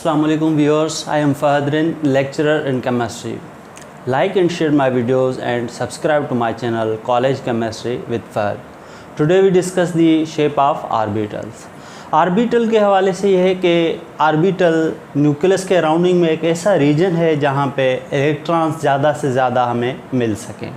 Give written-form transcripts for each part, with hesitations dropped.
Assalamu alaikum viewers, I am Fahadrin, lecturer in chemistry. Like and share my videos and subscribe to my channel College Chemistry with Fahad. Today we discuss the shape of orbitals. Orbital के हवाले से यह है कि orbital nucleus के अराउंडिंग में एक ऐसा रीजन है जहाँ पे इलेक्ट्रॉन्स ज़्यादा से ज़्यादा हमें मिल सकें.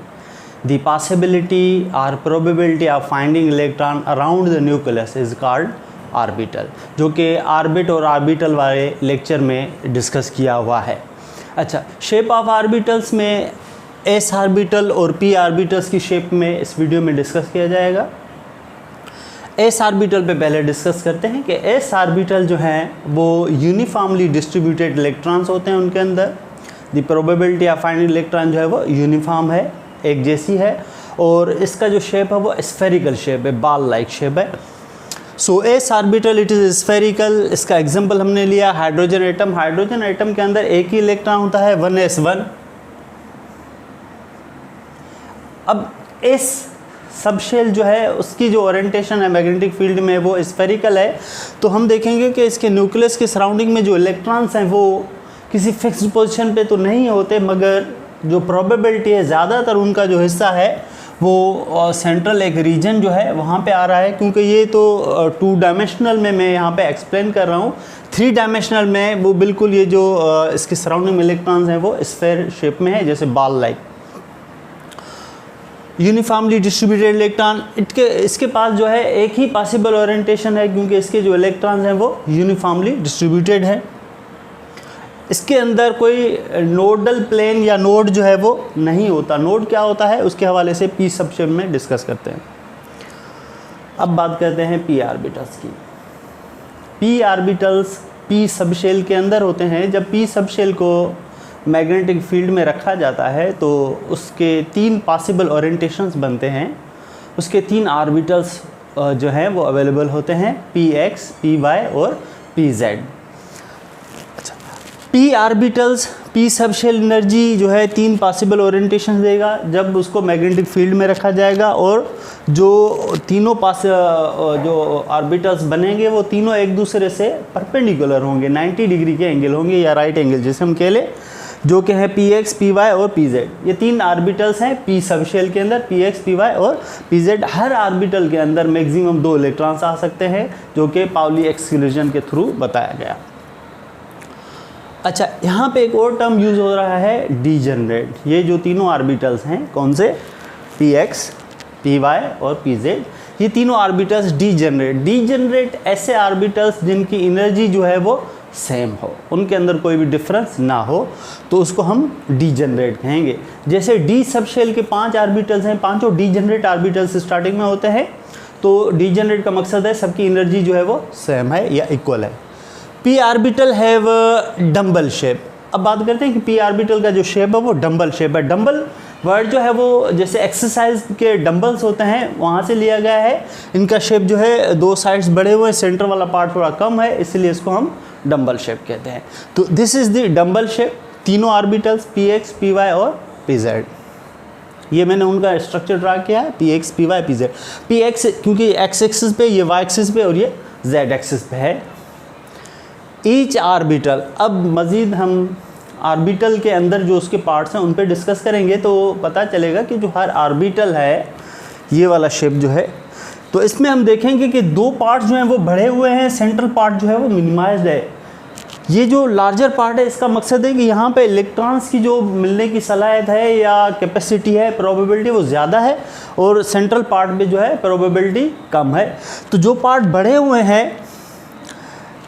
द पॉसिबिलिटी और probability of finding electron around the nucleus is called orbital, जो कि ऑर्बिट और ऑर्बिटल वाले लेक्चर में डिस्कस किया हुआ है. अच्छा, शेप ऑफ ऑर्बिटल्स में एस ऑर्बिटल और पी ऑर्बिटल्स की शेप में इस वीडियो में डिस्कस किया जाएगा. एस ऑर्बिटल पे पहले डिस्कस करते हैं कि एस ऑर्बिटल जो हैं वो यूनिफॉर्मली डिस्ट्रीब्यूटेड इलेक्ट्रॉन्स होते हैं. उनके अंदर the probability of finding electron जो है वो यूनिफॉर्म है, एक जैसी है, और इसका जो शेप है वो स्फेरिकल शेप है, बॉल लाइक शेप है. So s orbital it is spherical. इसका एग्जांपल हमने लिया हाइड्रोजन एटम. हाइड्रोजन एटम के अंदर एक ही इलेक्ट्रॉन होता है 1s1. अब एस सबशेल जो है उसकी जो ओरिएंटेशन है मैग्नेटिक फील्ड में वो स्फेरिकल है. तो हम देखेंगे कि इसके न्यूक्लियस के सराउंडिंग में जो इलेक्ट्रॉन्स हैं वो किसी फिक्स्ड पोजीशन पे तो नहीं होते, मगर जो प्रोबेबिलिटी है ज़्यादातर उनका जो हिस्सा है वो सेंट्रल एक रीजन जो है वहाँ पे आ रहा है. क्योंकि ये तो 2 डायमेंशनल में मैं यहाँ पे एक्सप्लेन कर रहा हूँ. 3 डायमेंशनल में वो बिल्कुल ये जो इसके सराउंडिंग में इलेक्ट्रॉन्स हैं वो स्फेयर शेप में है, जैसे ball like. Uniformly distributed electron इसके पास जो है एक ही पॉसिबल ओरिएंटेशन है, क्योंकि इसके जो इलेक्ट्रॉन्स हैं वो यूनिफॉर्मली डिस्ट्रीब्यूटेड है. इसके अंदर कोई नोडल प्लेन या नोड जो है वो नहीं होता. नोड क्या होता है उसके हवाले से पी सबशेल में डिस्कस करते हैं. अब बात करते हैं पी ऑर्बिटल्स की. पी ऑर्बिटल्स पी सबशेल के अंदर होते हैं. जब पी सबशेल को मैग्नेटिक फील्ड में रखा जाता है तो उसके 3 पॉसिबल ओरिएंटेशंस बनते हैं. उसके 3 ऑर्बिटल्स जो हैं वो अवेलेबल होते हैं, px, py और pz. P orbitals P subshell energy जो है 3 पॉसिबल ओरिएंटेशन देगा जब उसको मैग्नेटिक फील्ड में रखा जाएगा, और जो तीनों जो ऑर्बिटल्स बनेंगे वो तीनों एक दूसरे से परपेंडिकुलर होंगे, 90 डिग्री के एंगल होंगे या राइट एंगल जिसे हम कह लें, जो कि है px, py और pz. ये 3 ऑर्बिटल्स हैं पी सबशेल के अंदर, px, py और pz. हर ऑर्बिटल के अंदर मैक्सिमम 2 इलेक्ट्रॉन्स आ सकते हैं, जो कि पाउली एक्सक्लूजन के थ्रू बताया गया. अच्छा, यहाँ पे एक और टर्म यूज़ हो रहा है डीजनरेट. ये जो तीनों ऑर्बिटल्स हैं, कौन से, px, py और pz, ये तीनों ऑर्बिटल्स डीजनरेट ऐसे ऑर्बिटल्स जिनकी एनर्जी जो है वो सेम हो, उनके अंदर कोई भी डिफरेंस ना हो, तो उसको हम डीजनरेट कहेंगे. जैसे डी सबशेल के 5 ऑर्बिटल्स हैं, पांचों डीजनरेट ऑर्बिटल्स स्टार्टिंग में होते हैं. तो डीजनरेट का मकसद है सबकी एनर्जी जो है वो सेम है या इक्वल है. P orbital have dumbbell shape. अब बात करते हैं कि पी ऑर्बिटल का जो शेप है वो डम्बल शेप है. डम्बल वर्ड जो है वो जैसे एक्सरसाइज के डंबल्स होते हैं वहाँ से लिया गया है. इनका शेप जो है 2 साइड्स बड़े हुए, सेंटर वाला पार्ट थोड़ा कम है, इसलिए इसको हम डम्बल शेप कहते हैं. तो this is the dumbbell shape. तीनों ऑर्बिटल्स px, py और pz. ये मैंने उनका स्ट्रक्चर ड्रा किया है, px, py, pz. px क्योंकि x एक्सिस पे, ये y एक्सिस पे और ये z एक्सिस पे है. Each orbital. अब मज़ीद हम ऑर्बिटल के अंदर जो उसके पार्ट्स हैं उन पे डिस्कस करेंगे तो पता चलेगा कि जो हर ऑर्बिटल है, ये वाला शेप जो है, तो इसमें हम देखेंगे कि 2 पार्ट्स जो हैं वो बढ़े हुए हैं, सेंट्रल पार्ट जो है वो मिनिमाइज्ड है. ये जो लार्जर पार्ट है इसका मकसद है कि यहाँ पे इलेक्ट्रॉन्स की जो मिलने की सलाहियत है या कैपेसिटी है, प्रोबेबिलिटी वो ज़्यादा है, और सेंट्रल पार्ट में जो है प्रोबेबिलिटी कम है. तो जो पार्ट बढ़े हुए हैं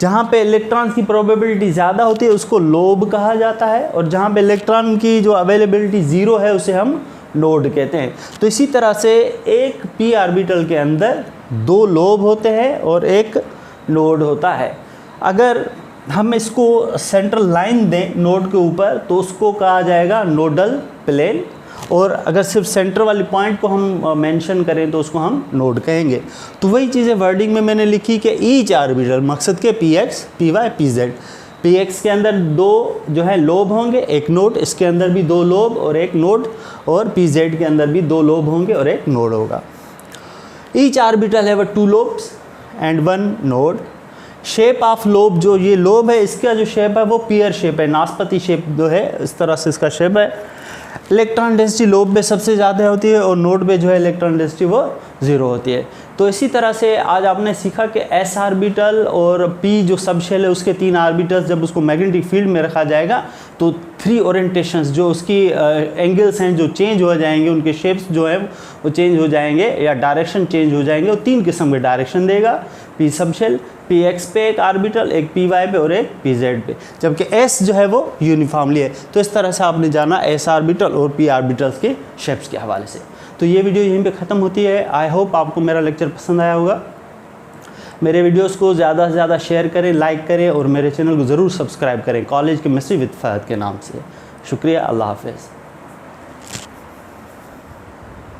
जहाँ पे इलेक्ट्रॉन की प्रोबेबिलिटी ज़्यादा होती है उसको लोब कहा जाता है, और जहाँ पे इलेक्ट्रॉन की जो अवेलेबिलिटी 0 है उसे हम नोड कहते हैं. तो इसी तरह से एक पी ऑर्बिटल के अंदर 2 लोब होते हैं और एक नोड होता है. अगर हम इसको सेंट्रल लाइन दें नोड के ऊपर तो उसको कहा जाएगा नोडल प्लेन, और अगर सिर्फ सेंटर वाली पॉइंट को हम मेंशन करें तो उसको हम नोड कहेंगे. तो वही चीज़ें वर्डिंग में मैंने लिखी कि ईच ऑर्बिटल, मकसद के px, py, pz. px के अंदर 2 जो है लोब होंगे, एक नोड, इसके अंदर भी 2 लोब और एक नोड, और pz के अंदर भी 2 लोब होंगे और एक नोड होगा. Each orbital have 2 lobes and 1 node. Shape of lobe, जो ये लोब है इसका जो शेप है वो पियर शेप है, नाशपाती शेप जो है इस तरह से इसका शेप है। इलेक्ट्रॉन डेंसिटी लोब में सबसे ज़्यादा होती है और नोड पे जो है इलेक्ट्रॉन डेंसिटी वो 0 होती है। तो इसी तरह से आज आपने सीखा कि s ऑर्बिटल और p जो सब शेल है उसके 3 ऑर्बिटल्स जब उसको मैग्नेटिक फील्ड में रखा जाएगा तो 3 ओरिएंटेशंस जो उसकी एंगल्स हैं जो चेंज हो जाएंगे, उनके शेप्स जो है वो चेंज हो जाएंगे या डायरेक्शन चेंज हो जाएंगे। और 3 किस्म के डायरेक्शन देगा, p सब शेल, px पे एक ऑर्बिटल, एक py पे और एक pz पे, जबकि s जो है वो यूनिफॉर्मली है। तो इस तरह से आपने जाना s ऑर्बिटल और p ऑर्बिटल्स के शेप्स के हवाले से। तो ये वीडियो यहीं पे ख़त्म होती है। आई होप आपको मेरा लेक्चर पसंद आया होगा। मेरे वीडियोस को ज़्यादा से ज़्यादा शेयर करें, लाइक करें और मेरे चैनल को ज़रूर सब्सक्राइब करें, कॉलेज केमिस्ट्री विद फहद के नाम से। शुक्रिया, अल्लाह हाफ़िज़।